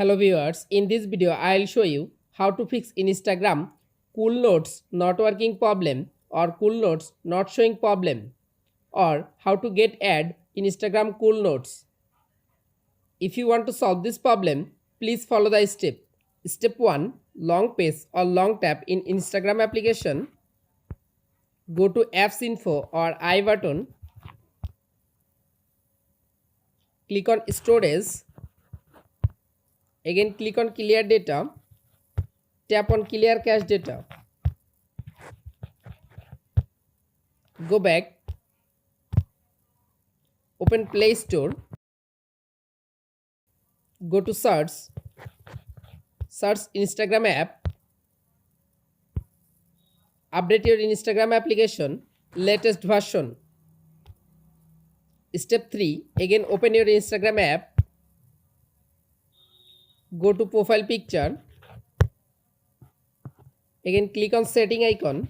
Hello viewers, in this video I'll show you how to fix Instagram cool notes not working problem or cool notes not showing problem, or how to get add Instagram cool notes. If you want to solve this problem, please follow the step. Step 1. Long press or long tap in Instagram application. Go to apps info or I button. Click on storage. Again click on clear data. Tap on clear cache data. Go back. Open Play Store. Go to search. Search Instagram app. Update your Instagram application latest version. Step 3. Again open your Instagram app. Go to profile picture. Again click on setting icon.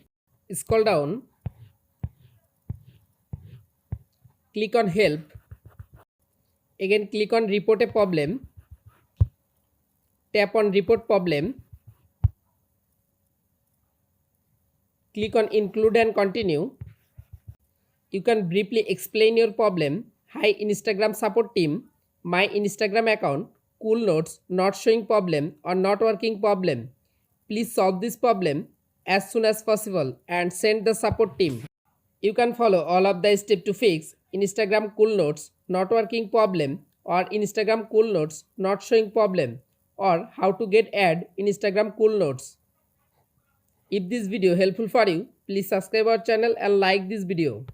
Scroll down. Click on help. Again click on report a problem. Tap on report problem. Click on include and continue. You can briefly explain your problem. Hi Instagram support team, my Instagram account, cool notes not showing problem or not working problem. Please solve this problem as soon as possible and send the support team. You can follow all of the steps to fix Instagram cool notes not working problem or Instagram cool notes not showing problem, or how to get add Instagram cool notes. If this video helpful for you, please subscribe our channel and like this video.